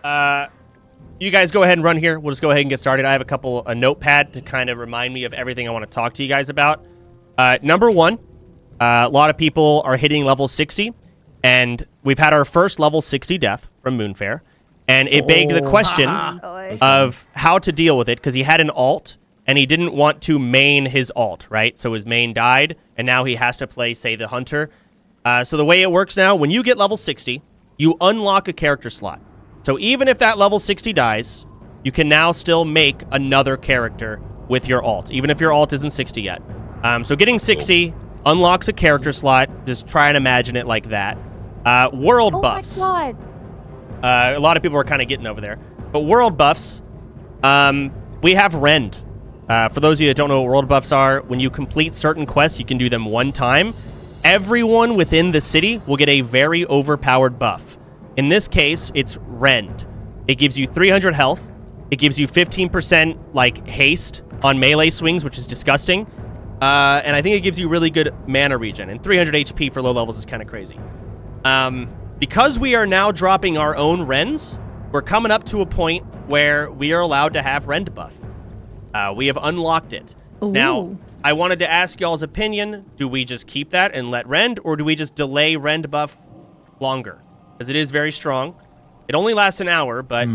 You guys go ahead and run here. We'll just go ahead and get started. I have a notepad to kind of remind me of everything I want to talk to you guys about. Number one, a lot of people are hitting level 60, and we've had our first level 60 death from Moonfair, and it begged the question of how to deal with it, because he had an alt, and he didn't want to main his alt, right? So his main died, and now he has to play, say, the Hunter. So the way it works now, when you get level 60, you unlock a character slot. So even if that level 60 dies, you can now still make another character with your alt, even if your alt isn't 60 yet. So getting 60 unlocks a character slot. Just try and imagine it like that. World buffs. My God. A lot of people are kind of getting over there. But world buffs, we have Rend. For those of you that don't know what world buffs are, when you complete certain quests, you can do them one time. Everyone within the city will get a very overpowered buff. In this case, it's Rend. It gives you 300 health. It gives you 15% like haste on melee swings, which is disgusting. And I think it gives you really good mana regen. And 300 HP for low levels is kind of crazy. Because we are now dropping our own Rends, we're coming up to a point where we are allowed to have Rend buff. We have unlocked it. Ooh. Now, I wanted to ask y'all's opinion. Do we just keep that and let Rend, or do we just delay Rend buff longer? Because it is very strong. It only lasts an hour, but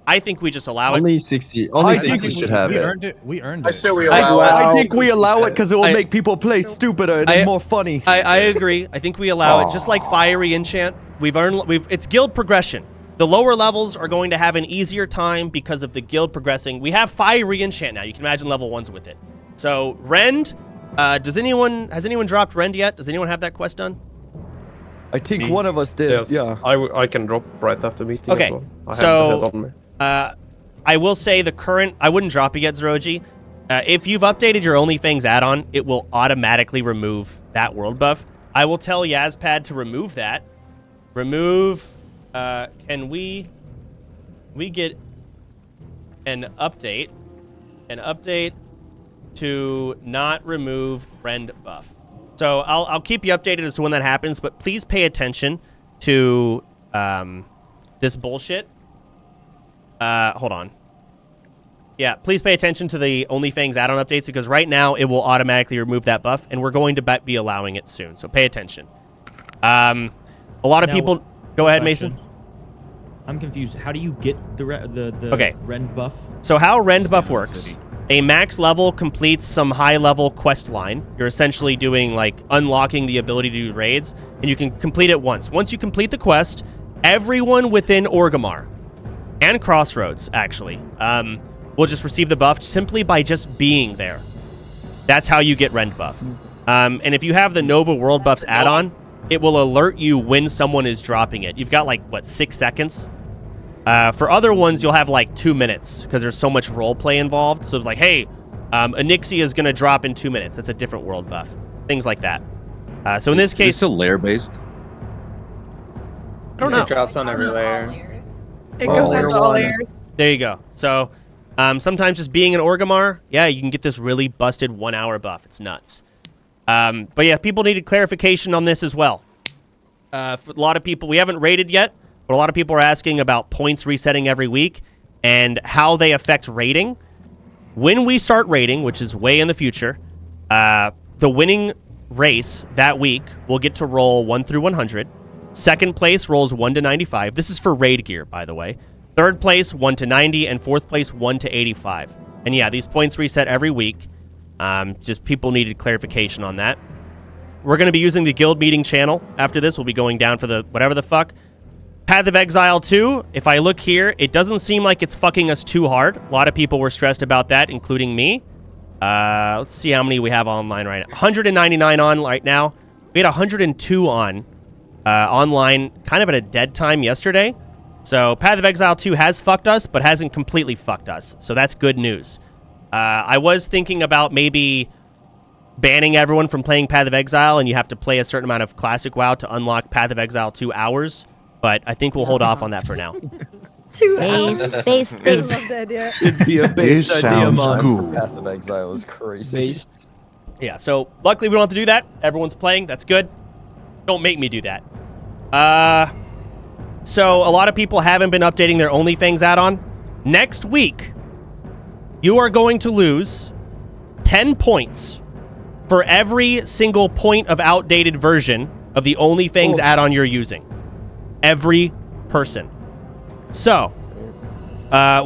I think we just allow Only it. 60. Only 60 should have we it. Earned it. We earned it. I say we allow it. I think we allow it because it will make people play stupider and more funny. I agree. I think we allow it. Just like Fiery Enchant, it's guild progression. The lower levels are going to have an easier time because of the guild progressing. We have Fiery Enchant now. You can imagine level 1s with it. So Rend, has anyone dropped Rend yet? Does anyone have that quest done? I think one of us did. Yes, Yeah. I can drop right after meeting. Okay, as well. I have so the head on me. I will say the current, I wouldn't drop it yet, Zeroji. If you've updated your OnlyFangs add-on, it will automatically remove that world buff. I will tell Yazpad to remove that. Remove, can we get an update to not remove Rend buff. So I'll keep you updated as to when that happens, but please pay attention to this bullshit. Hold on. Yeah, please pay attention to the OnlyFangs add-on updates, because right now it will automatically remove that buff, and we're going to be allowing it soon. So pay attention. A lot of people... Go ahead, Mason. I'm confused. How do you get the Rend buff? So how Rend buff works... A max level completes some high-level quest line. You're essentially doing, like, unlocking the ability to do raids, and you can complete it once. Once you complete the quest, everyone within Orgrimmar, and Crossroads, actually, will just receive the buff simply by just being there. That's how you get Rend buff. And if you have the Nova World Buffs add-on, it will alert you when someone is dropping it. You've got, like, what, 6 seconds? For other ones, you'll have like 2 minutes because there's so much role play involved. So it's like, hey, Anixia is going to drop in 2 minutes. That's a different world buff. Things like that. So in this case... Is it still layer-based? I don't know. It drops on every layer. It goes on all layers. There you go. So sometimes just being an Orgrimmar, yeah, you can get this really busted 1 hour buff. It's nuts. But yeah, people needed clarification on this as well. For a lot of people, we haven't rated yet. But a lot of people are asking about points resetting every week and how they affect rating. When we start rating, which is way in the future, the winning race that week will get to roll 1 through 100. Second place rolls 1 to 95. This is for raid gear, by the way. Third place, 1 to 90, and fourth place, 1 to 85. And yeah, these points reset every week. Just people needed clarification on that. We're going to be using the guild meeting channel after this. We'll be going down for the whatever the fuck. Path of Exile 2, if I look here, it doesn't seem like it's fucking us too hard. A lot of people were stressed about that, including me. Let's see how many we have online right now. 199 on right now. We had 102 on online kind of at a dead time yesterday. So Path of Exile 2 has fucked us, but hasn't completely fucked us. So that's good news. I was thinking about maybe banning everyone from playing Path of Exile, and you have to play a certain amount of Classic WoW to unlock Path of Exile 2 hours. But I think we'll hold off on that for now. 2 hours. Base. It'd be a based idea, man. Cool. Path of Exile is crazy. Yeah, so luckily we don't have to do that. Everyone's playing. That's good. Don't make me do that. So a lot of people haven't been updating their OnlyFangs add-on. Next week, you are going to lose 10 points for every single point of outdated version of the OnlyFangs add-on you're using. Every person. So,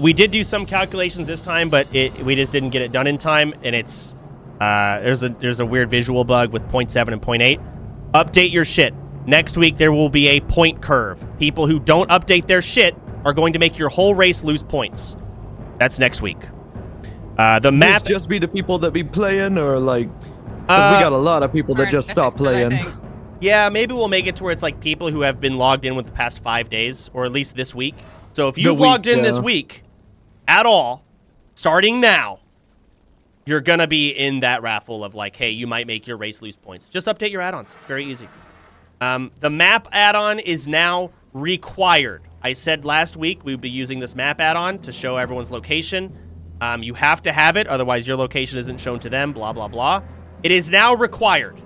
we did do some calculations this time, but we just didn't get it done in time, and it's there's a weird visual bug with 0.7 and 0.8. Update your shit. Next week there will be a point curve. People who don't update their shit are going to make your whole race lose points. That's next week. The map just be the people that be playing, or like, 'cause we got a lot of people that just stop playing. Yeah, maybe we'll make it to where it's like people who have been logged in with the past 5 days, or at least this week. So if you've logged in this week at all, starting now, you're going to be in that raffle of like, hey, you might make your race lose points. Just update your add-ons. It's very easy. The map add-on is now required. I said last week we'd be using this map add-on to show everyone's location. You have to have it, otherwise your location isn't shown to them, blah, blah, blah. It is now required.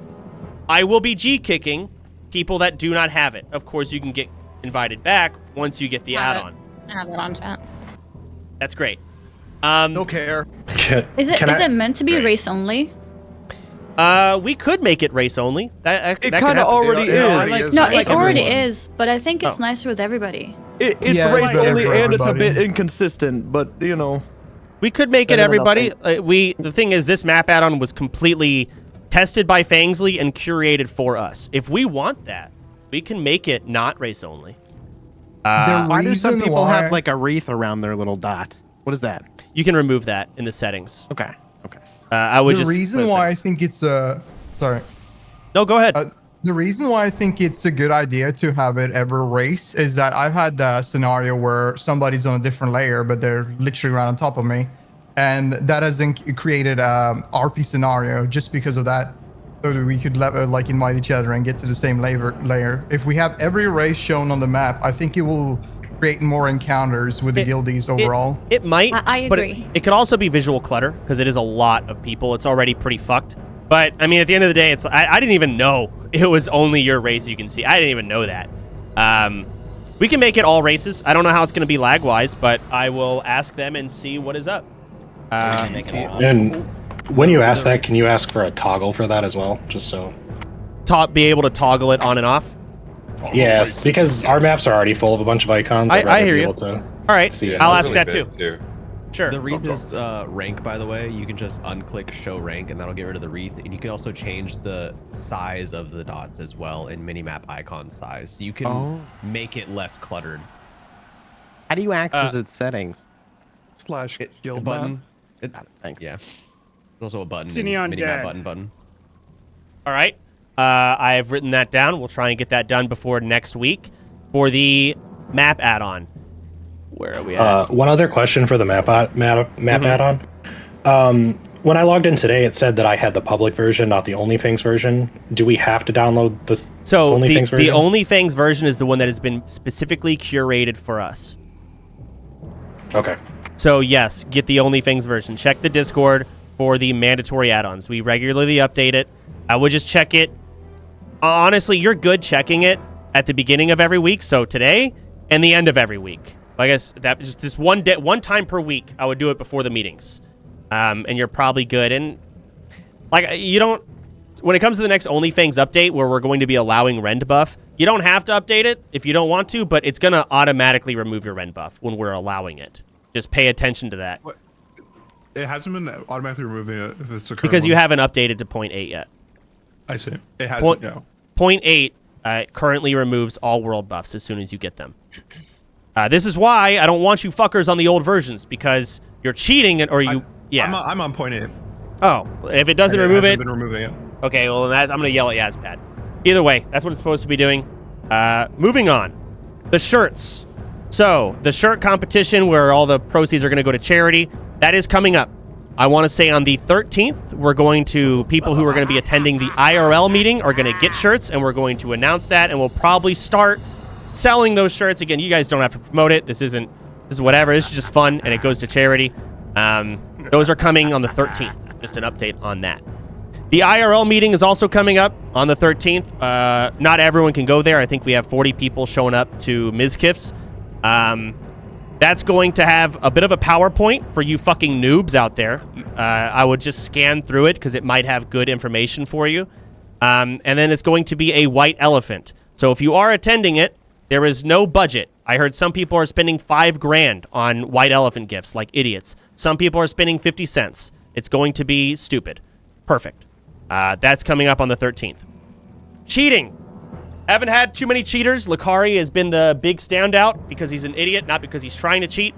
I will be G-kicking people that do not have it. Of course, you can get invited back once you get the add-on. I have that on chat. That's great. Don't care. Is it meant to be race only? We could make it race only. That It kind of already is. No, it already is, but I think it's nicer with everybody. It's Yeah, race it's better only, for and it's a everybody. bit inconsistent, but you know. We could make it Better than everybody. nothing. The thing is, this map add-on was completely tested by Fangsley and curated for us. If we want that, we can make it not race only. Why do some reason people why- have like a wreath around their little dot? What is that? You can remove that in the settings. Okay. Okay. I would The just. reason why I think it's sorry. No, go ahead. The reason why I think it's a good idea to have it ever race is that I've had a scenario where somebody's on a different layer, but they're literally right on top of me. And that has created a RP scenario just because of that. So that we could like invite each other and get to the same layer. If we have every race shown on the map, I think it will create more encounters with the guildies overall. It might. I but agree. it could also be visual clutter because it is a lot of people. It's already pretty fucked. But I mean, at the end of the day, it's I didn't even know it was only your race you can see. I didn't even know that. We can make it all races. I don't know how it's going to be lag wise, but I will ask them and see what is up. And when you ask that, can you ask for a toggle for that as well, just so? Be able to toggle it on and off. Yes, because our maps are already full of a bunch of icons. I'd I rather hear be you. able to All right, see it. I'll ask that too. Sure. The wreath is rank, by the way. You can just unclick show rank, and that'll get rid of the wreath. And you can also change the size of the dots as well in minimap icon size. So you can make it less cluttered. How do you access its settings? / guild button. Thanks. Yeah. There's also a button. It's neon minimap dead. button. All right. I have written that down. We'll try and get that done before next week for the map add-on. Where are we at? One other question for the map add-on. When I logged in today, it said that I had the public version, not the OnlyFangs version. Do we have to download the OnlyFangs version? The OnlyFangs version is the one that has been specifically curated for us. Okay. So yes, get the OnlyFangs version. Check the Discord for the mandatory add-ons. We regularly update it. I would just check it. Honestly, you're good checking it at the beginning of every week. So today and the end of every week. I guess that just one time per week. I would do it before the meetings, and you're probably good. And like you don't. When it comes to the next OnlyFangs update, where we're going to be allowing rend buff, you don't have to update it if you don't want to, but it's gonna automatically remove your rend buff when we're allowing it. Just pay attention to that. What? It hasn't been automatically removing it if it's a current Because you one. haven't updated to 0.8 yet. I see. It hasn't. Yeah. 0.8 currently removes all world buffs as soon as you get them. This is why I don't want you fuckers on the old versions, because you're cheating or you. I'm on 0.8. Oh, if it doesn't And remove hasn't it. been removing it. Okay, well, then I'm going to yell at Yazpad. Either way, that's what it's supposed to be doing. Moving on. The shirts. So, the shirt competition where all the proceeds are going to go to charity, that is coming up. I want to say on the 13th, people who are going to be attending the IRL meeting are going to get shirts, and we're going to announce that, and we'll probably start selling those shirts. Again, you guys don't have to promote it. This is whatever. This is just fun, and it goes to charity. Those are coming on the 13th. Just an update on that. The IRL meeting is also coming up on the 13th. Not everyone can go there. I think we have 40 people showing up to Mizkif's. That's going to have a bit of a PowerPoint for you fucking noobs out there. I would just scan through it because it might have good information for you. And then it's going to be a white elephant. So if you are attending it, there is no budget. I heard some people are spending $5,000 on white elephant gifts like idiots. Some people are spending 50 cents. It's going to be stupid. Perfect. That's coming up on the 13th. Cheating. Haven't had too many cheaters. Lakari has been the big standout because he's an idiot, not because he's trying to cheat.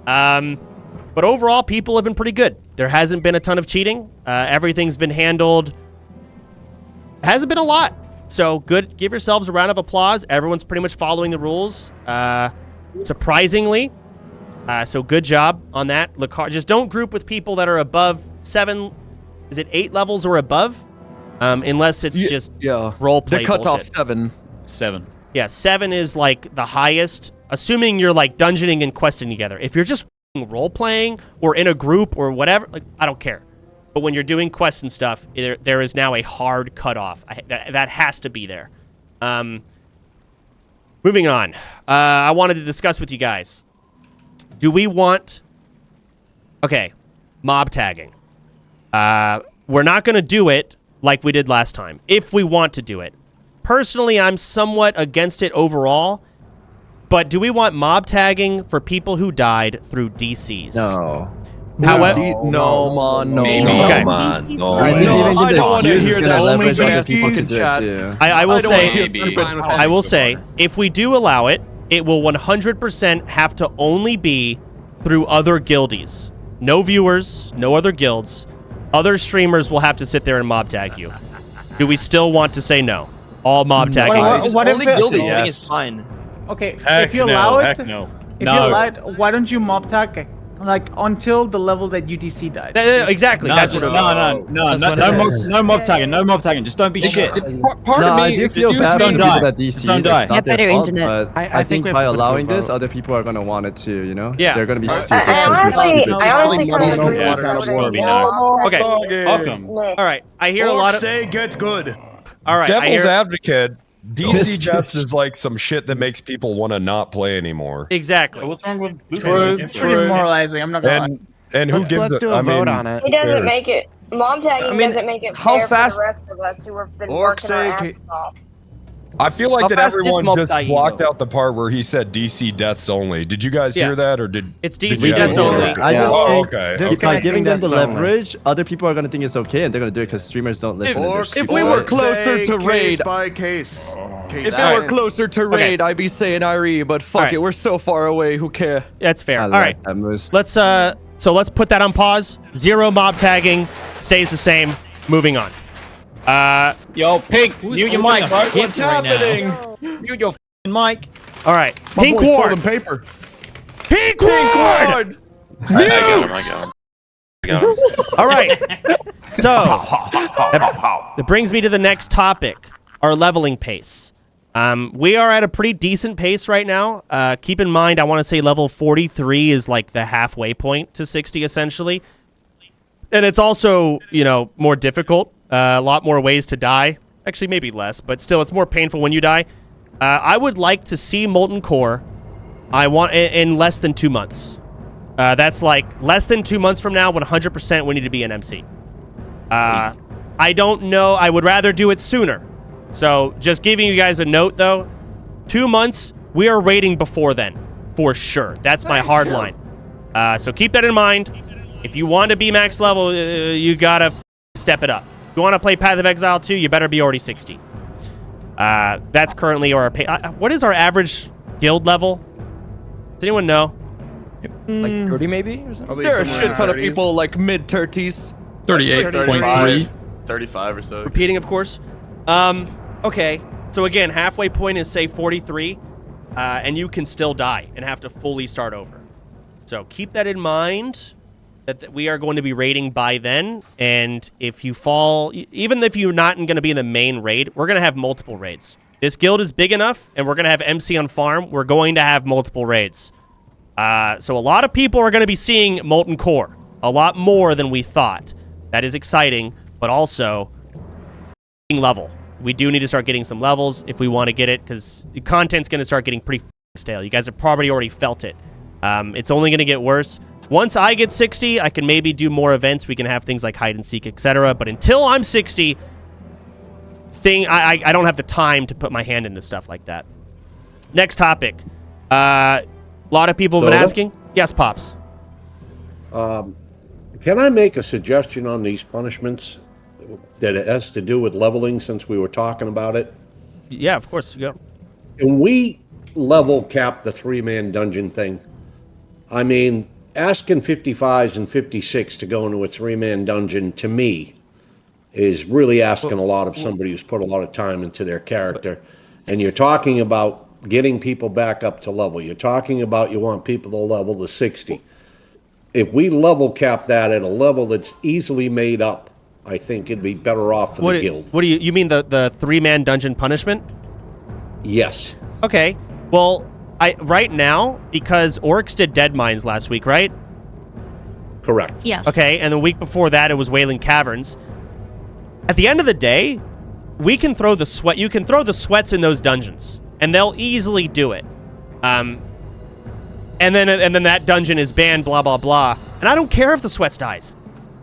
But overall, people have been pretty good. There hasn't been a ton of cheating. Everything's been handled. Hasn't been a lot. So good. Give yourselves a round of applause. Everyone's pretty much following the rules. Surprisingly. So good job on that. Lakari, just don't group with people that are above 7. Is it 8 levels or above? Unless it's just role play. The cutoff bullshit. 7. Yeah, 7 is like the highest, assuming you're like dungeoning and questing together. If you're just role playing or in a group or whatever, like I don't care. But when you're doing quests and stuff, there is now a hard cutoff. That has to be there. Moving on. I wanted to discuss with you guys. Do we want... Okay, mob tagging. We're not going to do it like we did last time, if we want to do it. Personally, I'm somewhat against it overall, but do we want mob tagging for people who died through DCs? No. However, no, man, no. Okay. I didn't even give the excuse is gonna leverage other people to do it too. I will say, if we do allow it, it will 100% have to only be through other guildies. No viewers, no other guilds. Other streamers will have to sit there and mob tag you. Do we still want to say no? All mob tagging. What if Guilding is fine. Okay, Heck if you no, allow it, heck no. if you allow it, why don't you mob tag like until the level that UTC died? Exactly. That's what. No mob tagging. No mob tagging. Just don't be shit. Part of me, I do feel bad for people that DC. Don't die. It's not their better fault, internet. but I think by allowing this, other people are gonna want it too. You know? Yeah. They're gonna be stupid. Okay. Welcome. All right. I hear a lot of. say get good. All right. Devil's advocate. DC deaths is like some shit that makes people want to not play anymore. Exactly. What's wrong with It's pretty demoralizing. I'm not gonna lie. And who gives Let's do a vote on it. It doesn't make it. Mob tagging doesn't make it how fair fast- for the rest of us who have been working our asses off. I feel like How that fast is everyone mob just tagging, blocked though? out the part where he said DC deaths only. Did you guys hear that, or did it's did DC you deaths hear only? that? I just think okay. by giving them the that's only. leverage, other people are gonna think it's okay, and they're gonna do it because streamers don't listen. to this. If If we were closer to raid, by case. if we were closer to raid, I'd be saying IRE, but fuck it, we're so far away. Who cares? That's fair. I All like right. that moose. Let's let's put that on pause. 0 mob tagging stays the same. Moving on. Yo, Pink, mute your mic, bro. What's happening? Mute your f***ing mic. All right. My Pink boy's Ward. folding paper. Pink Ward. I got him. All right. So that brings me to the next topic, our leveling pace. We are at a pretty decent pace right now. Keep in mind, I want to say level 43 is like the halfway point to 60, essentially. And it's also, more difficult. A lot more ways to die. Actually, maybe less, but still, it's more painful when you die. I would like to see Molten Core. I want in less than 2 months. That's like less than 2 months from now. 100% we need to be an MC. I don't know. I would rather do it sooner. So just giving you guys a note, though. 2 months. We are raiding before then, for sure. That's my hard line. So keep that in mind. If you want to be max level, you gotta step it up. If you want to play Path of Exile 2, you better be already 60. That's currently our pay. What is our average guild level? Does anyone know? Like 30 maybe? Or something? There are a shit ton of people like mid-30s. 38.3. 35 or so. Repeating, of course. Okay. So again, halfway point is say 43, and you can still die and have to fully start over. So keep that in mind. That we are going to be raiding by then, and if you fall, even if you're not going to be in the main raid, we're going to have multiple raids. This guild is big enough, and we're going to have MC on farm. We're going to have multiple raids. So a lot of people are going to be seeing Molten Core, a lot more than we thought. That is exciting, but also level. We do need to start getting some levels if we want to get it, because the content's going to start getting pretty stale. You guys have probably already felt it. It's only going to get worse. Once I get 60, I can maybe do more events. We can have things like hide and seek, etc. But until I'm 60, I don't have the time to put my hand into stuff like that. Next topic. A lot of people have been asking. Yes, Pops. Can I make a suggestion on these punishments that it has to do with leveling, since we were talking about it? Yeah, of course. Go. Can we level cap the 3-man dungeon thing? I mean, asking 55s and 56 to go into a 3-man dungeon, to me, is really asking a lot of somebody who's put a lot of time into their character. And you're talking about getting people back up to level. You're talking about you want people to level to 60. If we level cap that at a level that's easily made up, I think it'd be better off for the guild. What do you mean the 3-man dungeon punishment? Yes. Okay. Well, right now, because Orcs did Dead Mines last week, right? Correct. Yes. Okay, and the week before that, it was Wailing Caverns. At the end of the day, we can throw the sweat. You can throw the sweats in those dungeons, and they'll easily do it. And then that dungeon is banned, blah blah blah. And I don't care if the sweats dies.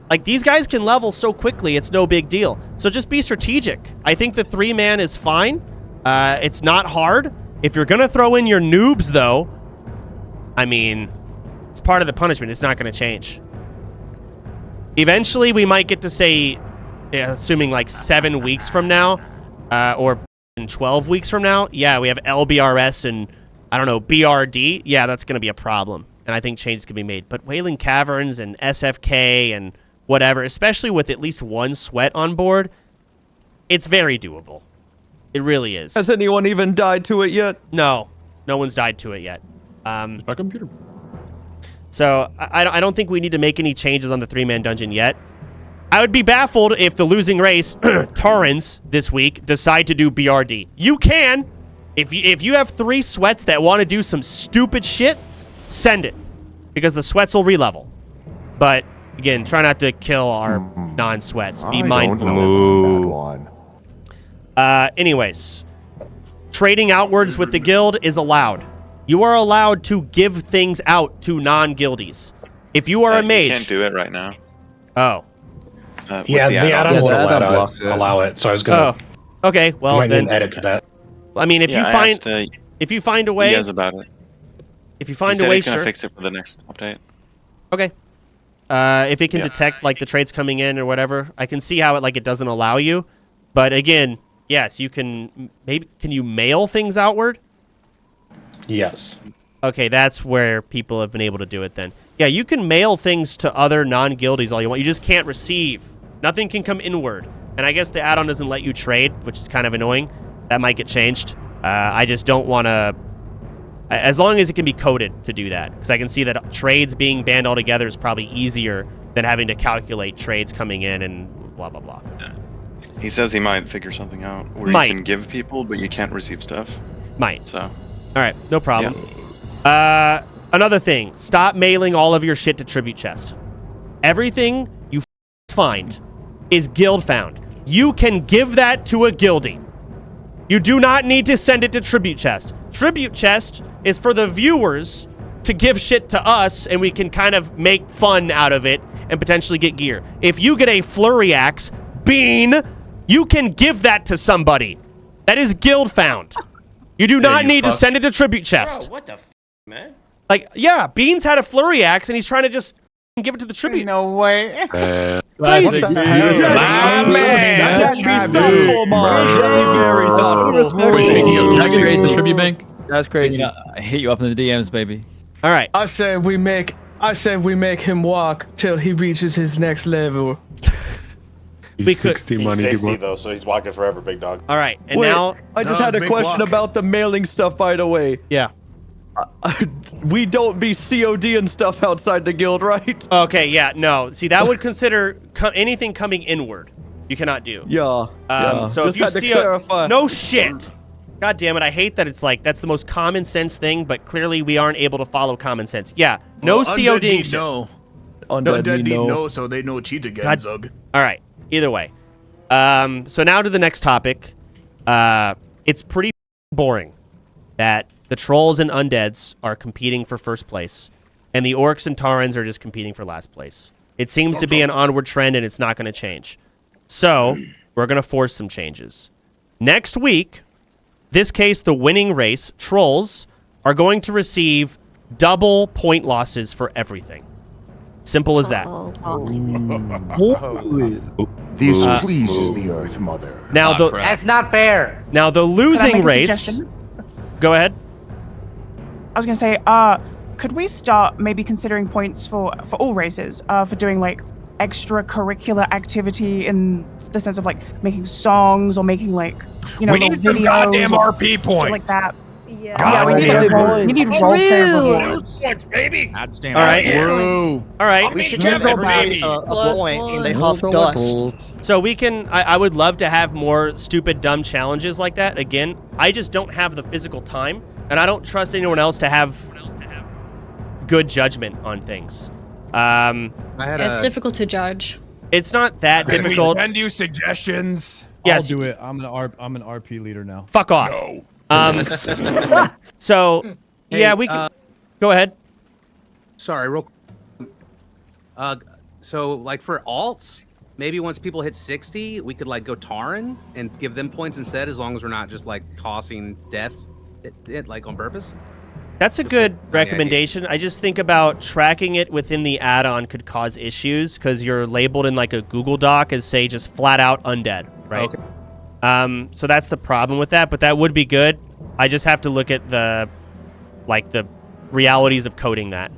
Like, these guys can level so quickly, it's no big deal. So just be strategic. I think the 3-man is fine. It's not hard. If you're gonna throw in your noobs, though, I mean, it's part of the punishment. It's not gonna change. Eventually, we might get to say, assuming like 7 weeks from now, or in 12 weeks from now, yeah, we have LBRS and, I don't know, BRD. Yeah, that's going to be a problem. And I think changes can be made. But Wailing Caverns and SFK and whatever, especially with at least one sweat on board, it's very doable. It really is. Has anyone even died to it yet? No. No one's died to it yet. My computer. So I don't think we need to make any changes on the 3-man dungeon yet. I would be baffled if the losing race, Taurens, this week, decide to do BRD. You can. If you have 3 sweats that want to do some stupid shit, send it. Because the sweats will re-level. But, again, try not to kill our non-sweats. Be mindful. That one. Anyways, trading outwards with the guild is allowed. You are allowed to give things out to non-guildies. If you are a mage... You can't do it right now. Oh. Yeah, the add-on would allow it, so I was going to... Oh, okay, well, might then... need an edit to that. I mean, if you find a way... He knows about it. If you find a way, he's sure. gonna fix it for the next update. Okay. If it can detect, like, the trades coming in or whatever, I can see how it doesn't allow you. But, again, yes, you can... Maybe... Can you mail things outward? Yes. Okay, that's where people have been able to do it then. Yeah, you can mail things to other non-guildies all you want. You just can't receive. Nothing can come inward. And I guess the add-on doesn't let you trade, which is kind of annoying. That might get changed. I just don't want to... As long as it can be coded to do that. Because I can see that trades being banned altogether is probably easier than having to calculate trades coming in and blah, blah, blah. Yeah. He says he might figure something out where you can give people, but you can't receive stuff. Might. So... All right, no problem. Yeah. Another thing, stop mailing all of your shit to Tribute Chest. Everything you find is guild found. You can give that to a guildie. You do not need to send it to Tribute Chest. Tribute Chest is for the viewers to give shit to us, and we can kind of make fun out of it and potentially get gear. If you get a Flurry Axe, Bean, you can give that to somebody. That is guild found. You do not need to send it to Tribute Chest. Bro, what the f, man? Like, yeah, Beans had a Flurry Axe, and he's trying to just give it to the Tribute. No way. Crazy. Speaking of Tribute Bank, that's crazy. I hit you up in the DMs, baby. All right. I said we make him walk till he reaches his next level. He's 60 money. He's 60 though, so he's walking forever, big dog. All right, and Wait, now I just had a question about the mailing stuff. By the way, yeah, we don't be COD and stuff outside the guild, right? Okay, yeah, no. See, that would consider anything coming inward. You cannot do. Yeah. So just if you had to see clarify. no shit. God damn it! I hate that it's like that's the most common sense thing, but clearly we aren't able to follow common sense. Yeah, no CODing shit. No. Undead need no, so they know cheat again, Zug. All right. Either way, So now to the next topic. It's pretty boring that the trolls and undeads are competing for first place, and the orcs and taurens are just competing for last place. It seems to be an onward trend, and it's not going to change. So we're going to force some changes. Next week, this case, the winning race, trolls, are going to receive double point losses for everything. Simple as that. This pleases the Earth Mother. Now That's not fair. Now the losing race. Go ahead. I was gonna say, could we start maybe considering points for all races, for doing like extracurricular activity in the sense of like making songs or making like, you know, we little need some videos goddamn or RP shit points. like that. God, we need role-play rewards. Baby. All right. All right. We should give everybody a point and they huff dust. So we can, I would love to have more stupid, dumb challenges like that. Again, I just don't have the physical time, and I don't trust anyone else to have good judgment on things. It's difficult to judge. It's not that Can difficult. we send you suggestions? Yes. I'll do it. I'm an RP leader now. Fuck off. No. So, yeah, we can... Go ahead. Sorry, real quick. So, like, for alts, maybe once people hit 60, we could, like, go Tauren and give them points instead, as long as we're not just, like, tossing deaths, like, on purpose. That's a good recommendation. I just think about tracking it within the add-on could cause issues, because you're labeled in, like, a Google Doc as, say, just flat-out undead, right? Okay. So that's the problem with that, but that would be good. I just have to look at the realities of coding that.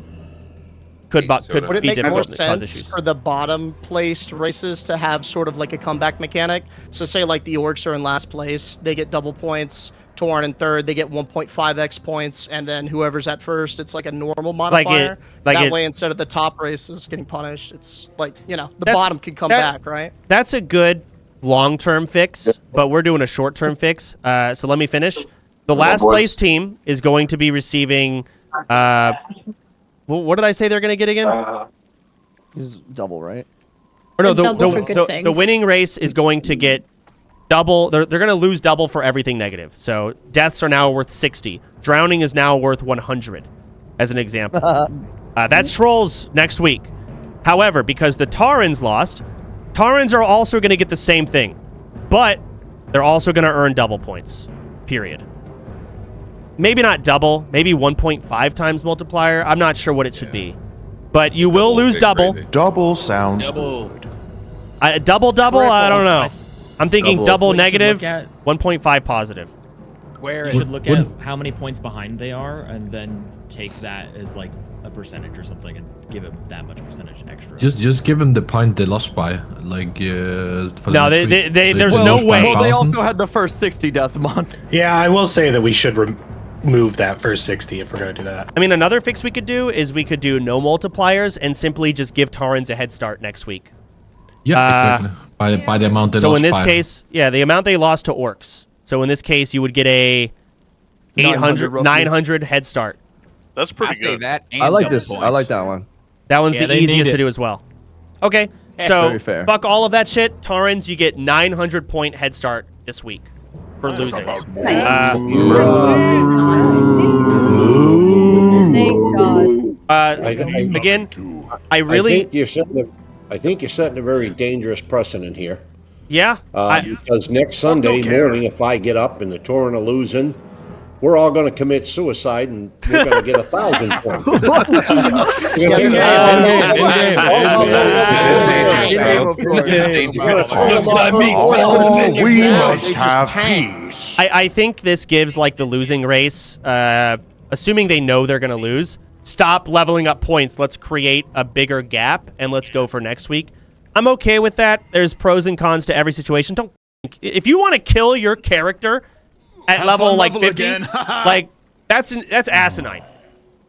Would Would it be make more difficult to cause sense issues. for the bottom placed races to have sort of like a comeback mechanic? So say like the orcs are in last place, they get double points. Tauren in third, they get 1.5x points, and then whoever's at first, it's like a normal modifier. That way, instead of the top races getting punished, it's like, you know, the bottom can come back, right? That's a good long-term fix, but we're doing a short-term fix. So let me finish. The last place team is going to be receiving... what did I say they're going to get again? Is double, right? Or no, the winning race is going to get double. They're going to lose double for everything negative. So deaths are now worth 60. Drowning is now worth 100, as an example. That's trolls next week. However, because the Taurens lost, Taurens are also going to get the same thing, but they're also going to earn double points, period. Maybe not double, maybe 1.5 times multiplier. I'm not sure what it should be, but you will lose double. Double sounds double. Double, I don't know. I'm thinking double negative, 1.5 positive. You should look at how many points behind they are, and then take that as like a percentage or something, and give them that much percentage extra. Just give them the point they lost by, like. For no, there's no way. Well, they also had the first 60 death month. Yeah, I will say that we should remove that first 60 if we're going to do that. I mean, another fix we could do is we could do no multipliers and simply just give Taurens a head start next week. Yeah, exactly. By the amount they lost. So in this by. case, yeah, the amount they lost to orcs. So in this case, you would get a 900 head start. That's pretty good. I like this. I like that one. That one's the easiest to do as well. Okay, so Very fair. fuck all of that shit. Taurens, you get 900 point head start this week for losing. Thank God. Again, I really... I think you're setting a very dangerous precedent here. Yeah. Because next Sunday morning, if I get up and the Tauren are losing, we're all going to commit suicide and we're going to get 1,000 points. We must have peace. I think this gives like the losing race, assuming they know they're going to lose, stop leveling up points. Let's create a bigger gap and let's go for next week. I'm okay with that. There's pros and cons to every situation. If you want to kill your character at level like 50, like that's asinine.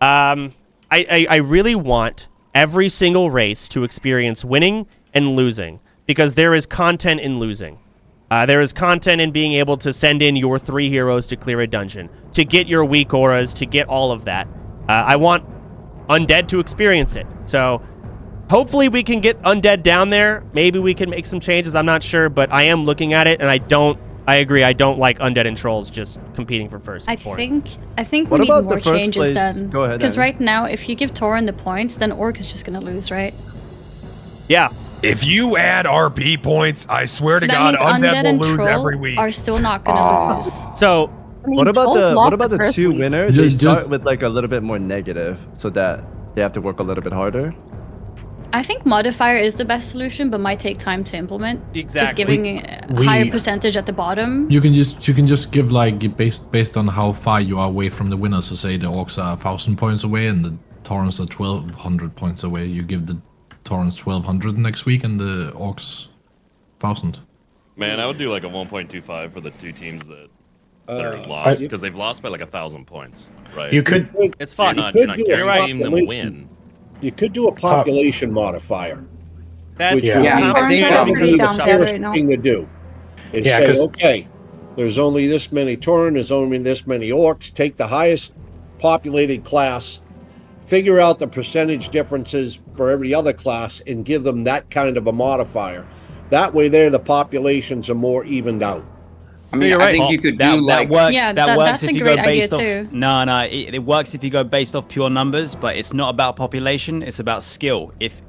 I really want every single race to experience winning and losing, because there is content in losing. There is content in being able to send in your 3 heroes to clear a dungeon, to get your weak auras, to get all of that. I want undead to experience it. So Hopefully we can get undead down there. Maybe we can make some changes. I'm not sure, but I am looking at it, and I agree. I don't like undead and trolls just competing for first. I think we What need about more the first changes place? then. Go ahead, Because Annie. right now, if you give Torin the points, then Orc is just gonna lose, right? Yeah. If you add RP points, I swear So to that God, means undead undead will and lose troll every week. are still not gonna lose. So What about the first two week. winner? Just- They just- start with like a little bit more negative, so that they have to work a little bit harder. I think modifier is the best solution, but might take time to implement. Exactly. Just giving a higher percentage at the bottom. You can just give like based on how far you are away from the winner. So say the orcs are 1,000 points away and the Taurens are 1,200 points away. You give the Taurens 1,200 next week and the orcs 1,000. Man, I would do like a 1.25 for the two teams that are lost because they've lost by like 1,000 points, right? You could. It's fun. You're not guaranteeing them a win. You could do a population modifier. That's which would be- I think that would be the down there fairest right now. thing to do. Is Yeah, say, 'cause- okay, there's only this many Tauren, there's only this many Orcs. Take the highest populated class, figure out the percentage differences for every other class, and give them that kind of a modifier. That way, there the populations are more evened out. I mean, You're I right. think you could that, do like that works. Yeah, that works that's if a you great go idea based off. too. No, it works if you go based off pure numbers, but it's not about population. It's about skill. If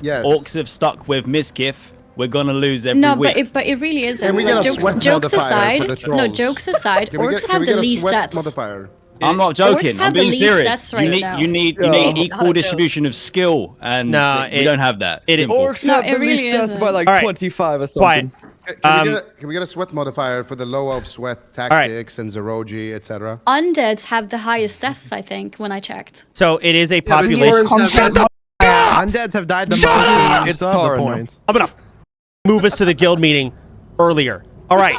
Yes. orcs have stuck with Miskiff, we're gonna lose every No, week. but it really isn't. Can we Like, get a sweat jokes modifier aside, for the trolls? no, jokes aside, Can we orcs get have the a least sweat stats. modifier? I'm not joking. Orcs I'm have the being least serious. stats right now. You need It's not equal a joke. distribution of skill, and Nah, we don't have that. Simple. Orcs No, have it the really least stats isn't. by like All right. 25 or Quiet. something. Can we get a sweat modifier for the low of sweat tactics and Zeroji, etc.? Undeads have the highest stats, I think, when I checked. So it is a Yeah, but population. Taurens have- Undeads have died the most. It's Tauren. Point. I'm gonna move us to the guild meeting earlier. All right,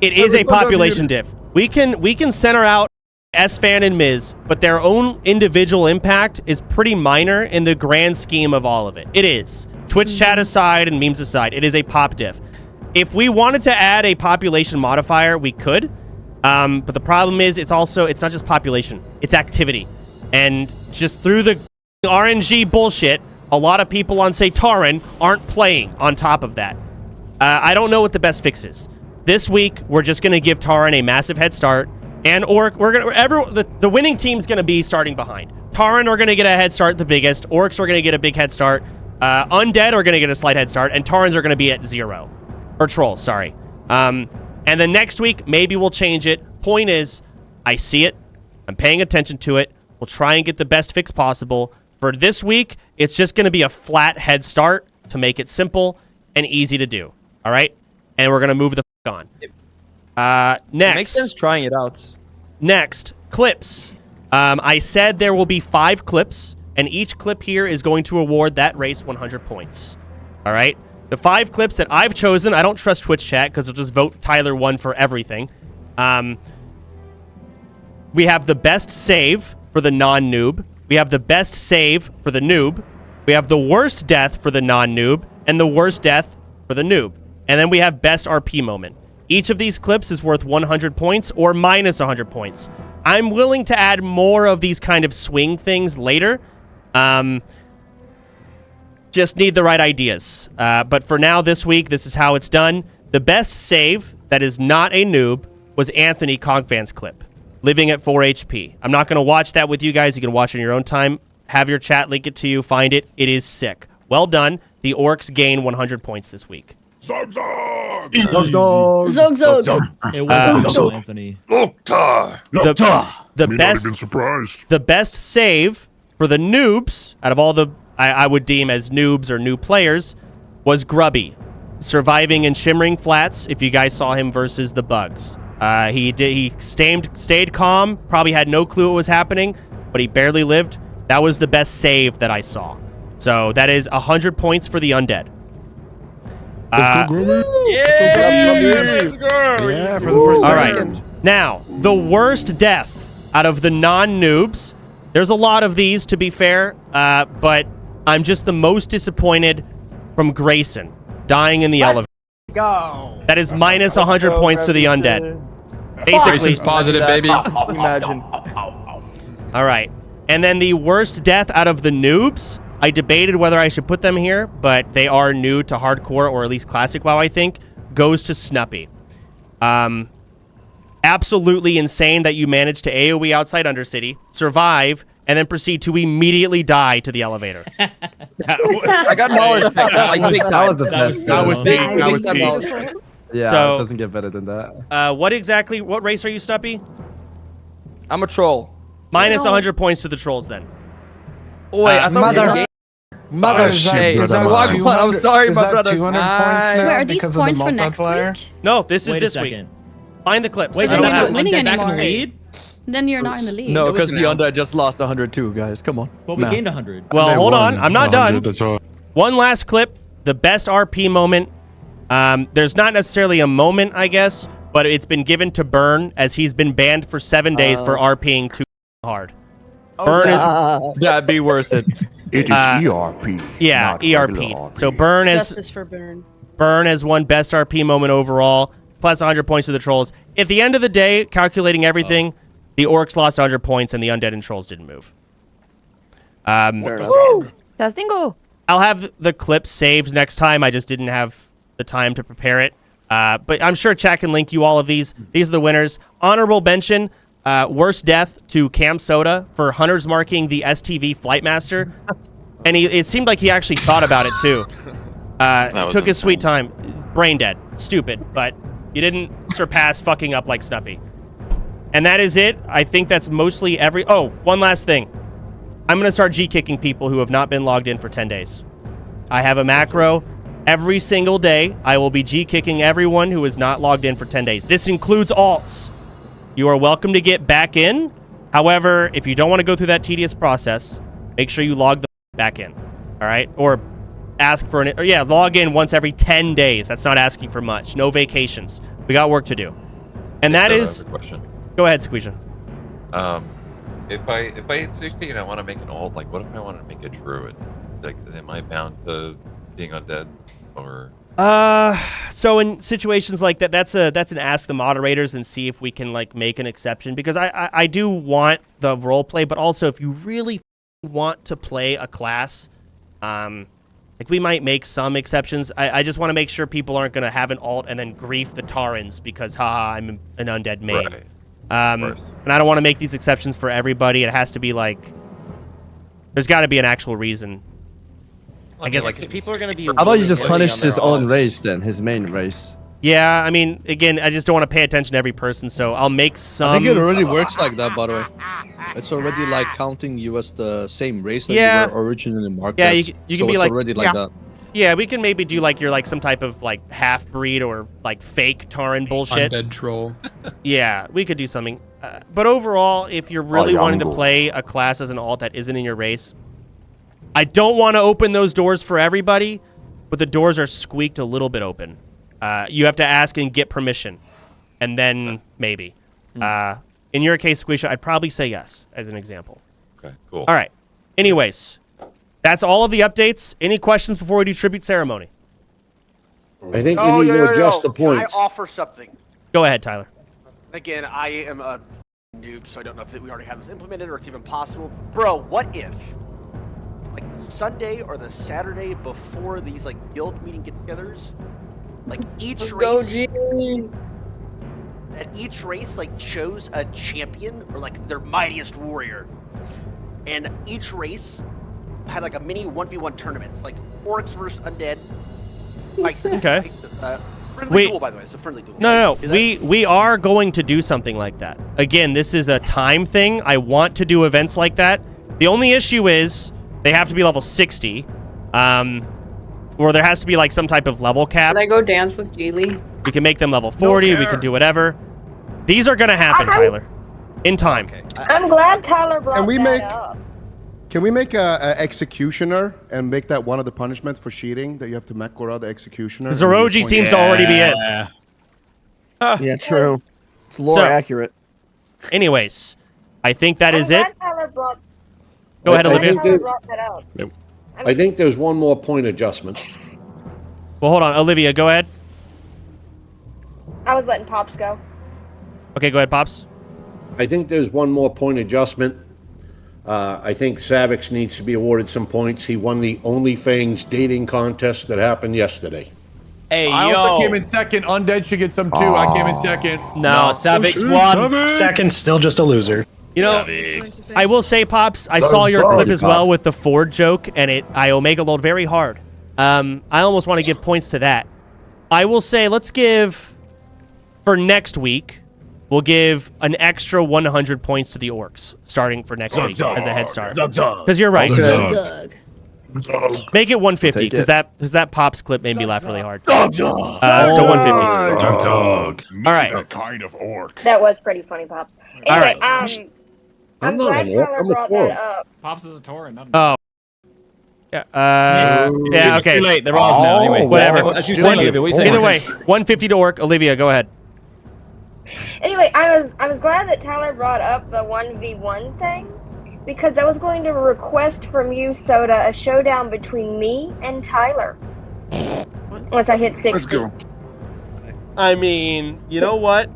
it is a population diff. We can center out S-Fan and Miz, but their own individual impact is pretty minor in the grand scheme of all of it. It is. Twitch chat aside and memes aside, it is a pop diff. If we wanted to add a population modifier, we could. But the problem is it's not just population, it's activity. And just through the RNG bullshit, a lot of people on, say, Tauren aren't playing on top of that. I don't know what the best fix is. This week, we're just going to give Tauren a massive head start. And Orc, the winning team's going to be starting behind. Tauren are going to get a head start, the biggest. Orcs are going to get a big head start. Undead are going to get a slight head start. And Taurens are going to be at 0. Or Trolls, sorry. And then next week, maybe we'll change it. Point is, I see it. I'm paying attention to it. We'll try and get the best fix possible. For this week, it's just going to be a flat head start to make it simple and easy to do. All right? And we're going to move the on. Next. It makes sense trying it out. Next, clips. I said there will be 5 clips, and each clip here is going to award that race 100 points. All right? The 5 clips that I've chosen, I don't trust Twitch chat because they'll just vote Tyler 1 for everything. We have the best save for the non-noob. We have the best save for the noob. We have the worst death for the non-noob, and the worst death for the noob. And then we have best RP moment. Each of these clips is worth 100 points or minus 100 points. I'm willing to add more of these kind of swing things later. Just need the right ideas. But for now, this week, this is how it's done. The best save that is not a noob was Anthony Cogfan's clip, living at 4 HP. I'm not going to watch that with you guys. You can watch it in your own time. Have your chat link it to you. Find it. It is sick. Well done. The Orcs gain 100 points this week. Zog zog! Zog zog! It was Anthony. The best save for the noobs out of all the I would deem as noobs or new players was Grubby, surviving in Shimmering Flats. If you guys saw him versus the Bugs, he stayed calm. Probably had no clue what was happening, but he barely lived. That was the best save that I saw. So that is 100 points for the undead. Let's go, Grubby. Let's go. Yeah, for the first All second. right. Now, the worst death out of the non-noobs. There's a lot of these, to be fair, but I'm just the most disappointed from Grayson dying in the elevator. Go. That is minus 100 points to the undead. Basically, Grayson's positive, baby. Imagine. All right. And then the worst death out of the noobs I debated whether I should put them here, but they are new to hardcore, or at least classic WoW, I think. Goes to Snuppy. Absolutely insane that you managed to AoE outside Undercity, survive, and then proceed to immediately die to the elevator. I got knowledge check. That was the best. That was big. That was big. Yeah, So, it doesn't get better than that. what race are you, Snuppy? I'm a troll. Minus 100 points to the trolls, then. Oh, wait, I thought Mother's Day. I'm sorry, my brother. 200 points Wait, now are these because of points the for next multiplier? week? No, this is Wait a this week. second. Find the clip. Wait, I then don't you're have not winning Undead back in anymore. the lead? Then you're not in the lead. No, because the Undead just lost 102, guys. Come on. But we gained 100. Well, hold on. I'm not done. That's right. One last clip. The best RP moment. There's not necessarily a moment, I guess, but it's been given to Burn, as he's been banned for 7 days for RPing too hard. Burn That'd be worth it. It is ERP. Yeah, not ERP. regular RP. So Burn Justice for Burn. has won best RP moment overall, plus 100 points to the trolls. At the end of the day, calculating everything, the orcs lost 100 points and the undead and trolls didn't move. Testingo. I'll have the clip saved next time. I just didn't have the time to prepare it. But I'm sure chat can link you all of these. These are the winners. Honorable mention, worst death to Cam Soda for hunters marking the STV Flightmaster. And it seemed like he actually thought about it too. Took his sweet time. Brain dead. Stupid. But you didn't surpass fucking up like Snuppy. And that is it. I think that's mostly every... Oh, one last thing. I'm going to start G-kicking people who have not been logged in for 10 days. I have a macro. Every single day, I will be G-kicking everyone who is not logged in for 10 days. This includes alts. You are welcome to get back in. However, if you don't want to go through that tedious process, make sure you log the back in. All right? Or ask for an... Or yeah, log in once every 10 days. That's not asking for much. No vacations. We got work to do. And that is... Question. Go ahead, Squeezia. If I hit 60 and I want to make an alt, like what if I want to make a druid? Like, am I bound to being undead, or? So in situations like that, that's an ask the moderators and see if we can like make an exception, because I do want the role play, but also if you really want to play a class, like we might make some exceptions. I just want to make sure people aren't going to have an alt and then grief the Tarans because haha, I'm an undead main. Right. And I don't want to make these exceptions for everybody. It has to be like, there's got to be an actual reason. I guess like people are gonna be. How about you just punish his own race then, his main race? Yeah, I mean, again, I just don't want to pay attention to every person, so I'll make some. I think it already works like that, by the way. It's already like counting you as the same race that you were originally marked as. You can so be it's like, already like that. Yeah, we can maybe do like you're like some type of like half breed or like fake Taran bullshit. Undead troll. Yeah, we could do something. But overall, if you're really wanting to play a class as an alt that isn't in your race, I don't want to open those doors for everybody, but the doors are squeaked a little bit open. You have to ask and get permission, and then maybe. In your case, Squisha, I'd probably say yes, as an example. Okay, cool. All right. Anyways, that's all of the updates. Any questions before we do tribute ceremony? I think you need to adjust the points. Can I offer something? Go ahead, Tyler. Again, I am a noob, so I don't know if we already have this implemented or it's even possible. Bro, what if, like, Sunday or the Saturday before these, like, guild meeting get-togethers, like, each race, like, chose a champion or, like, their mightiest warrior. And each race had, like, a mini 1v1 tournament, like, orcs versus undead. Like, Okay. Friendly duel, by the way. It's a friendly duel. No. We are going to do something like that. Again, this is a time thing. I want to do events like that. The only issue is they have to be level 60. Or there has to be like some type of level cap. Can I go dance with Geely? We can make them level 40. We can do whatever. These are going to happen, Tyler. In time. Okay. I'm glad Tyler brought that up. Can we make a executioner and make that one of the punishments for cheating, that you have to Mekora the executioner? Zeroji seems to already be it. Yeah, true. It's lore accurate. Anyways, I think that is it. Tyler brought, Go ahead, Olivia. Tyler brought that up. I think there's one more point adjustment. Well, hold on. Olivia, go ahead. I was letting Pops go. Okay, go ahead, Pops. I think there's one more point adjustment. I think Savix needs to be awarded some points. He won the OnlyFangs dating contest that happened yesterday. Hey, I also came in second. Undead should get some too. I came in second. No, Savix won. Second, still just a loser. You know, I will say, Pops, I saw your clip as well with the Ford joke, and I Omega Load very hard. I almost want to give points to that. I will say, let's give, for next week, we'll give an extra 100 points to the orcs, starting for next week as a head start. Because you're right. Make it 150, because that Pops clip made me laugh really hard. So 150. All right. A kind of orc. That was pretty funny, Pops. Anyway, All right. I'm glad Tyler brought that up. Pops is a Tauren. Oh. Yeah, It's okay. too late. They're ours now. Anyway, Whatever. As you say, Olivia, what you saying? Either way, 150 to orc. Olivia, go ahead. Anyway, I was glad that Tyler brought up the 1v1 thing, because I was going to request from you, Soda, a showdown between me and Tyler. Once I hit 60. Let's go. I mean, you know what?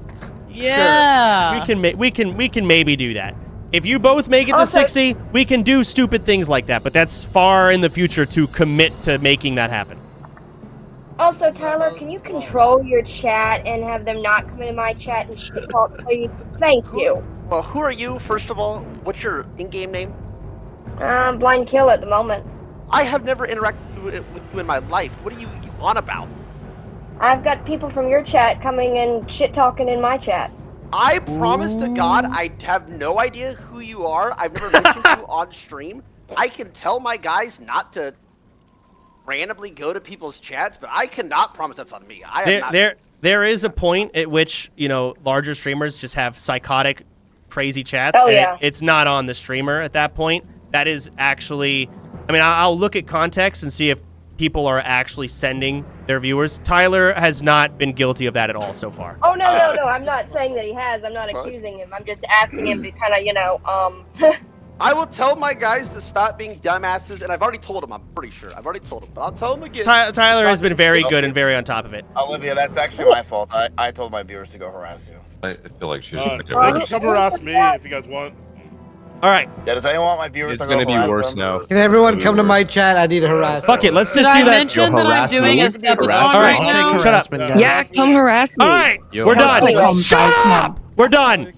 Yeah. Sure. We can maybe do that. If you both make it to 60, we can do stupid things like that, but that's far in the future to commit to making that happen. Also, Tyler, can you control your chat and have them not come into my chat and shit talk, please? Thank you. Well, who are you, first of all? What's your in-game name? Blind Kill at the moment. I have never interacted with you in my life. What are you on about? I've got people from your chat coming and shit talking in my chat. I promise to God, I have no idea who you are. I've never mentioned you on stream. I can tell my guys not to randomly go to people's chats, but I cannot promise that's on me. There is a point at which, you know, larger streamers just have psychotic, crazy chats. Oh, and yeah. It's not on the streamer at that point. That is actually, I mean, I'll look at context and see if people are actually sending their viewers. Tyler has not been guilty of that at all so far. Oh, no, I'm not saying that he has. I'm not accusing him. I'm just asking him to kind of, you know, I will tell my guys to stop being dumbasses, and I've already told them, I'm pretty sure. I've already told them, but I'll tell them again. Tyler has been very good and very on top of it. Olivia, that's actually my fault. I told my viewers to go harass you. I feel like she They should can come harass me if you guys want. All right. Yeah, does anyone want my viewers It's to go gonna be harass worse them? now. Can everyone come to my chat? I need to harass. Fuck it, let's just do Did I that. mention that I'm doing a stepathon right now? Shut up. Yeah, All right, we're done. Shut up. We're done.